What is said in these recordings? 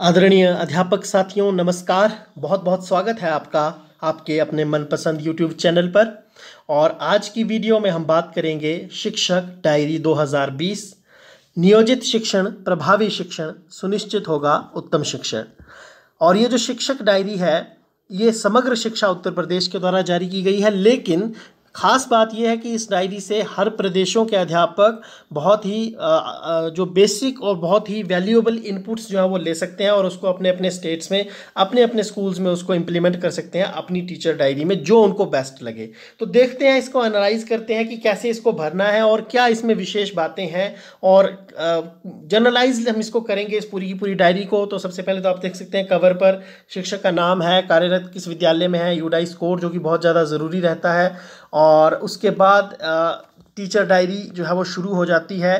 आदरणीय अध्यापक साथियों, नमस्कार। बहुत बहुत स्वागत है आपका आपके अपने मनपसंद यूट्यूब चैनल पर। और आज की वीडियो में हम बात करेंगे शिक्षक डायरी 2020। नियोजित शिक्षण, प्रभावी शिक्षण, सुनिश्चित होगा उत्तम शिक्षण। और ये जो शिक्षक डायरी है, ये समग्र शिक्षा उत्तर प्रदेश के द्वारा जारी की गई है। लेकिन खास बात यह है कि इस डायरी से हर प्रदेशों के अध्यापक बहुत ही जो बेसिक और बहुत ही वैल्यूएबल इनपुट्स जो है वो ले सकते हैं और उसको अपने अपने स्टेट्स में, अपने अपने स्कूल्स में उसको इम्प्लीमेंट कर सकते हैं अपनी टीचर डायरी में, जो उनको बेस्ट लगे। तो देखते हैं, इसको एनालाइज करते हैं कि कैसे इसको भरना है और क्या इसमें विशेष बातें हैं, और जनरलाइज हम इसको करेंगे इस पूरी की पूरी डायरी को। तो सबसे पहले तो आप देख सकते हैं कवर पर शिक्षक का नाम है, कार्यरत किस विद्यालय में है, यूडाई स्कोर जो कि बहुत ज़्यादा ज़रूरी रहता है। और उसके बाद टीचर डायरी जो है वो शुरू हो जाती है।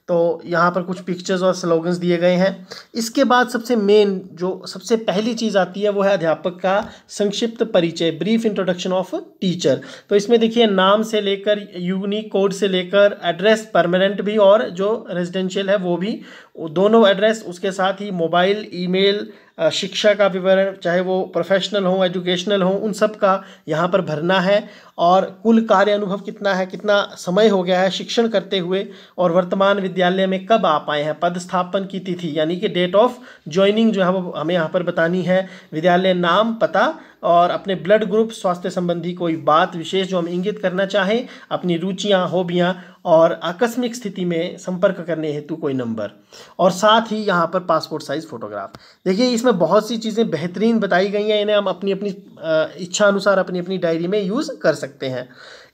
तो यहाँ पर कुछ पिक्चर्स और स्लोगन्स दिए गए हैं। इसके बाद सबसे मेन जो सबसे पहली चीज़ आती है वो है अध्यापक का संक्षिप्त परिचय, ब्रीफ इंट्रोडक्शन ऑफ टीचर। तो इसमें देखिए नाम से लेकर यूनिक कोड से लेकर एड्रेस, परमानेंट भी और जो रेजिडेंशियल है वो भी, दोनों एड्रेस, उसके साथ ही मोबाइल, ईमेल, शिक्षा का विवरण, चाहे वो प्रोफेशनल हो, एजुकेशनल हो, उन सब का यहाँ पर भरना है। और कुल कार्य अनुभव कितना है, कितना समय हो गया है शिक्षण करते हुए, और वर्तमान विद्यालय में कब आप आए हैं, पदस्थापन की तिथि यानी कि डेट ऑफ ज्वाइनिंग जो है वो हमें यहाँ पर बतानी है, विद्यालय नाम, पता, और अपने ब्लड ग्रुप, स्वास्थ्य संबंधी कोई बात विशेष जो हम इंगित करना चाहें, अपनी रुचियाँ, हॉबियाँ, और आकस्मिक स्थिति में संपर्क करने हेतु कोई नंबर, और साथ ही यहाँ पर पासपोर्ट साइज फोटोग्राफ। देखिए इसमें बहुत सी चीज़ें बेहतरीन बताई गई हैं, इन्हें हम अपनी अपनी इच्छा अनुसार अपनी अपनी डायरी में यूज़ कर सकते हैं।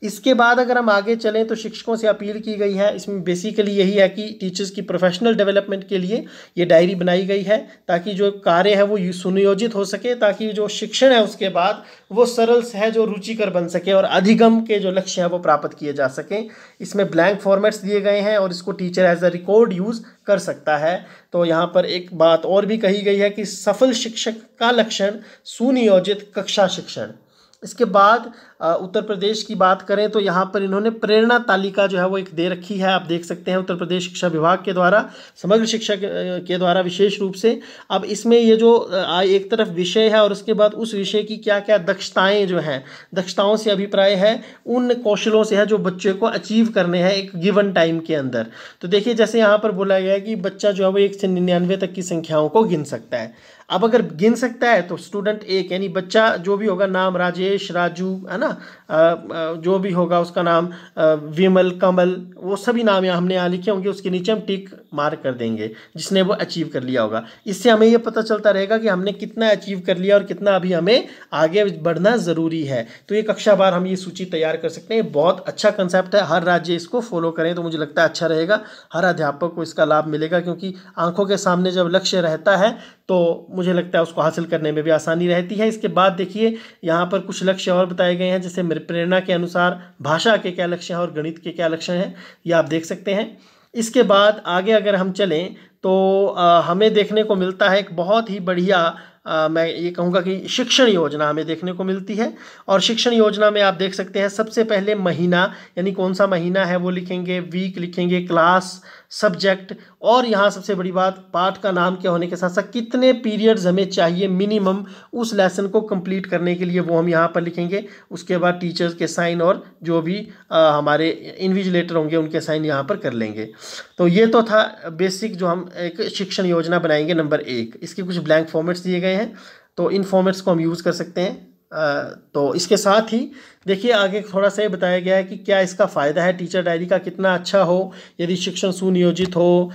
इसके बाद अगर हम आगे चलें तो शिक्षकों से अपील की गई है। इसमें बेसिकली यही है कि टीचर्स की प्रोफेशनल डेवलपमेंट के लिए ये डायरी बनाई गई है, ताकि जो कार्य है वो सुनियोजित हो सके, ताकि जो शिक्षण है उसके बाद वो सरल, सहज और रुचिकर बन सके और अधिगम के जो लक्ष्य हैं वो प्राप्त किए जा सकें। इसमें ब्लैंक फॉर्मेट्स दिए गए हैं और इसको teacher as a record use कर सकता है। तो यहाँ पर एक बात और भी कही गई है कि सफल शिक्षक का लक्षण सुनियोजित कक्षा शिक्षण। इसके बाद उत्तर प्रदेश की बात करें तो यहाँ पर इन्होंने प्रेरणा तालिका जो है वो एक दे रखी है, आप देख सकते हैं, उत्तर प्रदेश शिक्षा विभाग के द्वारा, समग्र शिक्षा के द्वारा विशेष रूप से। अब इसमें ये जो एक तरफ विषय है और उसके बाद उस विषय की क्या क्या दक्षताएं जो हैं, दक्षताओं से अभिप्राय है, उन कौशलों से है जो बच्चे को अचीव करने हैं एक गिवन टाइम के अंदर। तो देखिए जैसे यहाँ पर बोला गया है कि बच्चा जो है वो 1 से 99 तक की संख्याओं को गिन सकता है। अब अगर गिन सकता है तो स्टूडेंट 1 यानी बच्चा जो भी होगा, नाम राजेश, राजू, है ना, जो भी होगा उसका नाम, विमल, कमल, वो सभी नाम यहाँ हमने यहाँ लिखे होंगे, उसके नीचे हम टिक मार्क कर देंगे जिसने वो अचीव कर लिया होगा। इससे हमें ये पता चलता रहेगा कि हमने कितना अचीव कर लिया और कितना अभी हमें आगे बढ़ना ज़रूरी है। तो ये कक्षावार हम ये सूची तैयार कर सकते हैं। बहुत अच्छा कंसेप्ट है, हर राज्य इसको फॉलो करें तो मुझे लगता है अच्छा रहेगा, हर अध्यापक को इसका लाभ मिलेगा, क्योंकि आंखों के सामने जब लक्ष्य रहता है तो मुझे लगता है उसको हासिल करने में भी आसानी रहती है। इसके बाद देखिए यहाँ पर कुछ लक्ष्य और बताए गए हैं, जैसे प्रेरणा के अनुसार भाषा के क्या लक्ष्य हैं और गणित के क्या लक्ष्य हैं, ये आप देख सकते हैं। इसके बाद आगे अगर हम चलें तो हमें देखने को मिलता है एक बहुत ही बढ़िया, मैं ये कहूँगा कि शिक्षण योजना हमें देखने को मिलती है। और शिक्षण योजना में आप देख सकते हैं सबसे पहले महीना, यानी कौन सा महीना है वो लिखेंगे, वीक लिखेंगे, क्लास, सब्जेक्ट, और यहाँ सबसे बड़ी बात पाठ का नाम क्या होने के साथ साथ कितने पीरियड्स हमें चाहिए मिनिमम उस लेसन को कंप्लीट करने के लिए, वो हम यहाँ पर लिखेंगे। उसके बाद टीचर्स के साइन और जो भी हमारे इन्विजिलेटर होंगे उनके साइन यहाँ पर कर लेंगे। तो ये तो था बेसिक जो हम एक शिक्षण योजना बनाएंगे नंबर 1। इसके कुछ ब्लैंक फॉर्मेट्स दिए गए हैं, तो इन फॉर्मेट्स को हम यूज़ कर सकते हैं। तो इसके साथ ही देखिए आगे थोड़ा सा ये बताया गया है कि क्या इसका फ़ायदा है टीचर डायरी का, कितना अच्छा हो यदि शिक्षण सुनियोजित हो,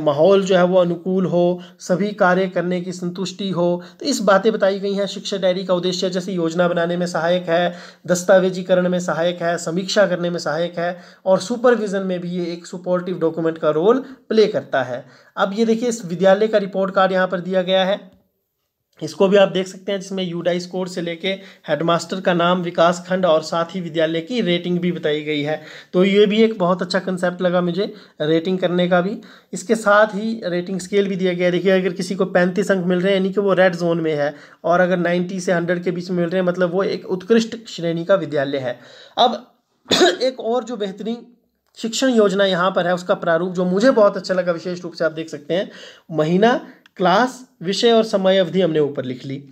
माहौल जो है वो अनुकूल हो, सभी कार्य करने की संतुष्टि हो। तो इस बातें बताई गई हैं। शिक्षा डायरी का उद्देश्य जैसे योजना बनाने में सहायक है, दस्तावेजीकरण में सहायक है, समीक्षा करने में सहायक है, और सुपरविजन में भी ये एक सपोर्टिव डॉक्यूमेंट का रोल प्ले करता है। अब ये देखिए इस विद्यालय का रिपोर्ट कार्ड यहाँ पर दिया गया है, इसको भी आप देख सकते हैं, जिसमें यूडाई स्कोर से लेके हेडमास्टर का नाम, विकास खंड, और साथ ही विद्यालय की रेटिंग भी बताई गई है। तो ये भी एक बहुत अच्छा कंसेप्ट लगा मुझे, रेटिंग करने का भी। इसके साथ ही रेटिंग स्केल भी दिया गया है। देखिए अगर किसी को 35 अंक मिल रहे हैं यानी कि वो रेड जोन में है, और अगर 90 से 100 के बीच में मिल रहे हैं मतलब वो एक उत्कृष्ट श्रेणी का विद्यालय है। अब एक और जो बेहतरीन शिक्षण योजना यहाँ पर है उसका प्रारूप जो मुझे बहुत अच्छा लगा, विशेष रूप से आप देख सकते हैं, महीना, क्लास, विषय और समय अवधि हमने ऊपर लिख ली।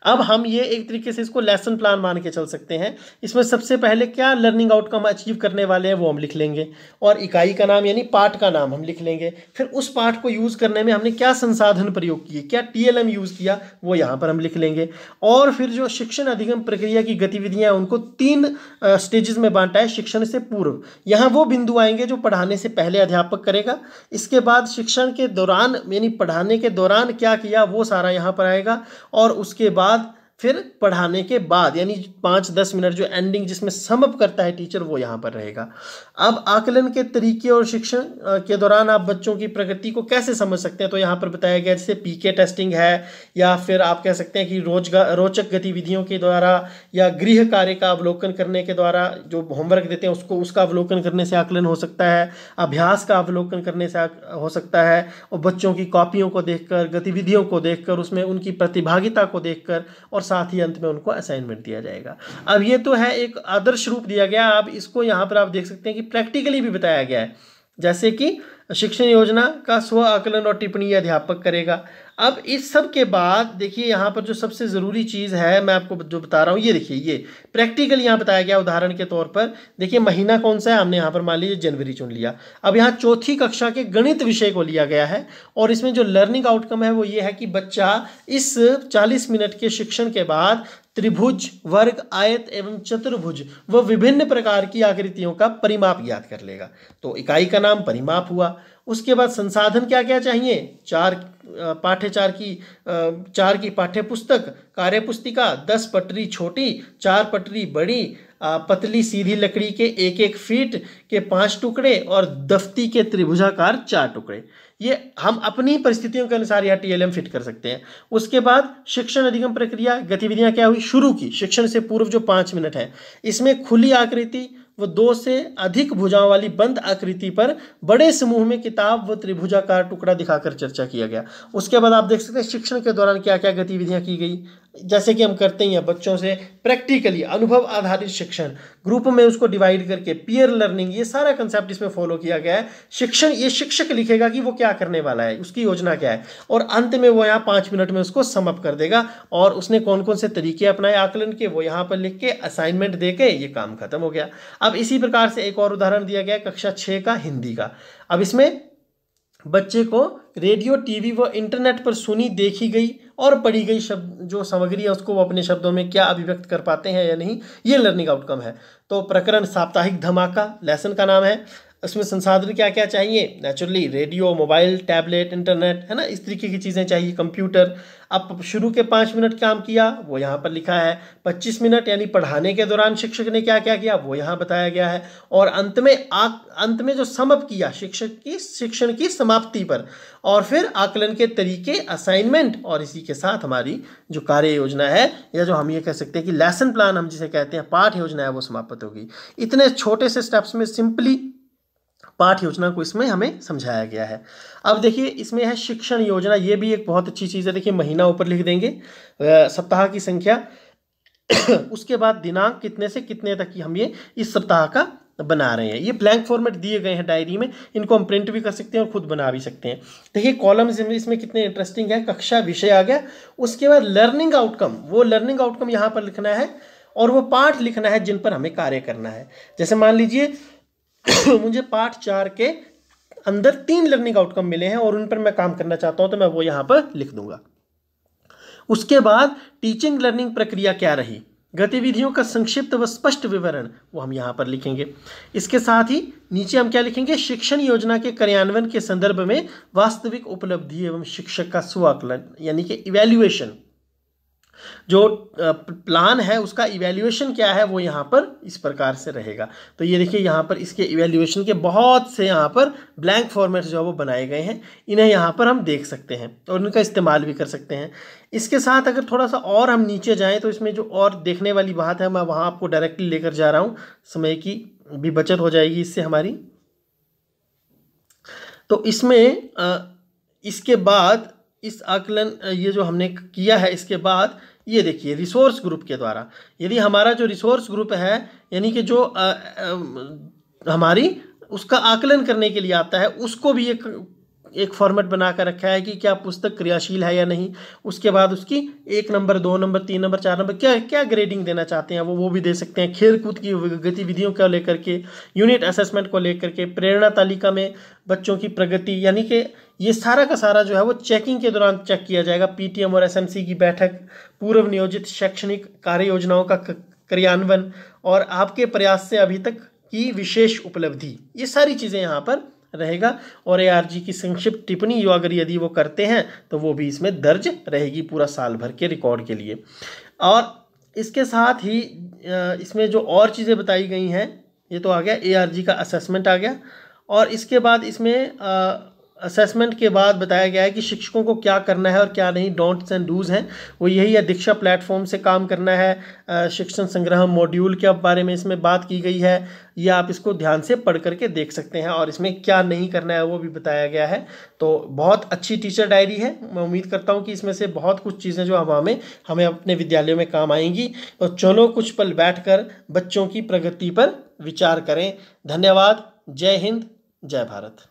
अब हम ये एक तरीके से इसको लेसन प्लान मान के चल सकते हैं। इसमें सबसे पहले क्या लर्निंग आउटकम अचीव करने वाले हैं वो हम लिख लेंगे, और इकाई का नाम यानी पाठ का नाम हम लिख लेंगे। फिर उस पाठ को यूज़ करने में हमने क्या संसाधन प्रयोग किए, क्या TLM यूज़ किया, वो यहाँ पर हम लिख लेंगे। और फिर जो शिक्षण अधिगम प्रक्रिया की गतिविधियाँ उनको 3 स्टेजेस में बांटा है। शिक्षण से पूर्व, यहाँ वो बिंदु आएंगे जो पढ़ाने से पहले अध्यापक करेगा। इसके बाद शिक्षण के दौरान यानी पढ़ाने के दौरान क्या किया वो सारा यहाँ पर आएगा। और उसके बाद फिर पढ़ाने के बाद यानी 5-10 मिनट जो एंडिंग जिसमें सम अप करता है टीचर, वो यहाँ पर रहेगा। अब आकलन के तरीके और शिक्षण के दौरान आप बच्चों की प्रगति को कैसे समझ सकते हैं, तो यहाँ पर बताया गया जैसे PK टेस्टिंग है, या फिर आप कह सकते हैं कि रोचक गतिविधियों के द्वारा या गृह कार्य का अवलोकन करने के द्वारा, जो होमवर्क देते हैं उसका अवलोकन करने से आकलन हो सकता है, अभ्यास का अवलोकन करने से हो सकता है, और बच्चों की कॉपियों को देखकर, गतिविधियों को देखकर, उसमें उनकी प्रतिभागिता को देखकर, और साथ ही अंत में उनको असाइनमेंट दिया जाएगा। अब ये तो है एक आदर्श रूप दिया गया। अब इसको यहाँ पर आप देख सकते हैं कि प्रैक्टिकली भी बताया गया है, जैसे कि शिक्षण योजना का स्व आकलन और टिप्पणी अध्यापक करेगा। अब इस सब के बाद देखिए यहाँ पर जो सबसे ज़रूरी चीज़ है मैं आपको जो बता रहा हूँ, ये देखिए ये प्रैक्टिकल यहाँ बताया गया। उदाहरण के तौर पर देखिए महीना कौन सा है, हमने यहाँ पर मान लीजिए जनवरी चुन लिया। अब यहाँ चौथी कक्षा के गणित विषय को लिया गया है, और इसमें जो लर्निंग आउटकम है वो ये है कि बच्चा इस 40 मिनट के शिक्षण के बाद त्रिभुज, वर्ग, आयत एवं चतुर्भुज व विभिन्न प्रकार की आकृतियों का परिमाप याद कर लेगा। तो इकाई का नाम परिमाप हुआ। उसके बाद संसाधन क्या क्या चाहिए, 4 की पाठ्य पुस्तक, कार्य पुस्तिका, 10 पटरी छोटी, 4 पटरी बड़ी, पतली सीधी लकड़ी के 1-1 फीट के 5 टुकड़े, और दफ्ती के त्रिभुजाकार 4 टुकड़े। ये हम अपनी परिस्थितियों के अनुसार यहाँ TLM फिट कर सकते हैं। उसके बाद शिक्षण अधिगम प्रक्रिया गतिविधियाँ क्या हुई, शुरू की शिक्षण से पूर्व जो 5 मिनट है, इसमें खुली आकृति व 2 से अधिक भुजाओं वाली बंद आकृति पर बड़े समूह में किताब व त्रिभुजाकार टुकड़ा दिखाकर चर्चा किया गया। उसके बाद आप देख सकते हैं शिक्षण के दौरान क्या क्या गतिविधियां की गई, जैसे कि हम करते हैं बच्चों से प्रैक्टिकली अनुभव आधारित शिक्षण, ग्रुप में उसको डिवाइड करके पीयर लर्निंग, ये सारा कंसेप्ट इसमें फॉलो किया गया है। शिक्षण ये शिक्षक लिखेगा कि वो क्या करने वाला है, उसकी योजना क्या है, और अंत में वो यहाँ 5 मिनट में उसको सम अप कर देगा, और उसने कौन कौन से तरीके अपनाए आकलन के वो यहाँ पर लिख के असाइनमेंट दे के ये काम खत्म हो गया। अब इसी प्रकार से एक और उदाहरण दिया गया कक्षा 6 का हिंदी का। अब इसमें बच्चे को रेडियो, टीवी व इंटरनेट पर सुनी, देखी गई और पढ़ी गई शब्द जो सामग्री है उसको वो अपने शब्दों में क्या अभिव्यक्त कर पाते हैं या नहीं, ये लर्निंग आउटकम है। तो प्रकरण साप्ताहिक धमाका लेसन का नाम है। उसमें संसाधन क्या क्या चाहिए, naturally radio, mobile, tablet, internet, है ना, इस तरीके की चीज़ें चाहिए, कंप्यूटर। अब शुरू के 5 मिनट काम किया वो यहाँ पर लिखा है, 25 मिनट यानी पढ़ाने के दौरान शिक्षक ने क्या क्या किया वो यहाँ बताया गया है, और अंत में जो सम अप किया शिक्षण की समाप्ति पर, और फिर आकलन के तरीके, असाइनमेंट, और इसी के साथ हमारी जो कार्य योजना है या जो हम ये कह सकते हैं कि लेसन प्लान हम जिसे कहते हैं, पाठ योजना है, वो समाप्त होगी। इतने छोटे से स्टेप्स में सिंपली पाठ योजना को इसमें हमें समझाया गया है। अब देखिए इसमें है शिक्षण योजना, ये भी एक बहुत अच्छी चीज़ है। देखिए महीना ऊपर लिख देंगे, सप्ताह की संख्या, उसके बाद दिनांक कितने से कितने तक की हम ये इस सप्ताह का बना रहे हैं। ये ब्लैंक फॉर्मेट दिए गए हैं डायरी में, इनको हम प्रिंट भी कर सकते हैं और खुद बना भी सकते हैं। देखिए कॉलम्स इसमें कितने इंटरेस्टिंग है, कक्षा विषय आ गया, उसके बाद लर्निंग आउटकम, वो लर्निंग आउटकम यहाँ पर लिखना है, और वो पाठ लिखना है जिन पर हमें कार्य करना है। जैसे मान लीजिए मुझे पाठ 4 के अंदर 3 लर्निंग आउटकम मिले हैं और उन पर मैं काम करना चाहता हूं, तो मैं वो यहां पर लिख दूंगा। उसके बाद टीचिंग लर्निंग प्रक्रिया क्या रही, गतिविधियों का संक्षिप्त व स्पष्ट विवरण, वो हम यहां पर लिखेंगे। इसके साथ ही नीचे हम क्या लिखेंगे, शिक्षण योजना के कार्यान्वयन के संदर्भ में वास्तविक उपलब्धि एवं शिक्षक का स्वाकलन यानी कि इवैल्यूएशन, जो प्लान है उसका इवैल्यूएशन क्या है वो यहाँ पर इस प्रकार से रहेगा। तो ये देखिए यहाँ पर इसके इवैल्यूएशन के बहुत से यहाँ पर ब्लैंक फॉर्मेट्स जो है वो बनाए गए हैं, इन्हें यहाँ पर हम देख सकते हैं और इनका इस्तेमाल भी कर सकते हैं। इसके साथ अगर थोड़ा सा और हम नीचे जाएं तो इसमें जो और देखने वाली बात है मैं वहाँ आपको डायरेक्टली लेकर जा रहा हूँ, समय की भी बचत हो जाएगी इससे हमारी। तो इसमें इसके बाद इस आकलन ये जो हमने किया है, इसके बाद ये देखिए रिसोर्स ग्रुप के द्वारा, यदि हमारा जो रिसोर्स ग्रुप है यानी कि जो हमारी उसका आकलन करने के लिए आता है, उसको भी एक एक फॉर्मेट बना कर रखा है कि क्या पुस्तक क्रियाशील है या नहीं। उसके बाद उसकी 1 नंबर, 2 नंबर, 3 नंबर, 4 नंबर क्या क्या ग्रेडिंग देना चाहते हैं वो भी दे सकते हैं। खेल कूद की गतिविधियों को लेकर के, यूनिट असेसमेंट को लेकर के, प्रेरणा तालिका में बच्चों की प्रगति, यानी कि ये सारा का सारा जो है वो चेकिंग के दौरान चेक किया जाएगा। पीटीएम और एसएमसी की बैठक, पूर्व नियोजित शैक्षणिक कार्य योजनाओं का क्रियान्वयन और आपके प्रयास से अभी तक की विशेष उपलब्धि, ये सारी चीज़ें यहाँ पर रहेगा। और एआरजी की संक्षिप्त टिप्पणी जो अगर यदि वो करते हैं तो वो भी इसमें दर्ज रहेगी पूरा साल भर के रिकॉर्ड के लिए। और इसके साथ ही इसमें जो और चीज़ें बताई गई हैं, ये तो आ गया एआरजी का असेसमेंट आ गया। और इसके बाद इसमें असेसमेंट के बाद बताया गया है कि शिक्षकों को क्या करना है और क्या नहीं, डोंट्स एंड डूज हैं वो यही है। दीक्षा प्लेटफॉर्म से काम करना है। शिक्षण संग्रह मॉड्यूल के बारे में इसमें बात की गई है, ये आप इसको ध्यान से पढ़ करके देख सकते हैं। और इसमें क्या नहीं करना है वो भी बताया गया है। तो बहुत अच्छी टीचर डायरी है। मैं उम्मीद करता हूँ कि इसमें से बहुत कुछ चीज़ें जो हमें अपने विद्यालयों में काम आएंगी। तो चलो कुछ पल बैठकर बच्चों की प्रगति पर विचार करें। धन्यवाद। जय हिंद, जय भारत।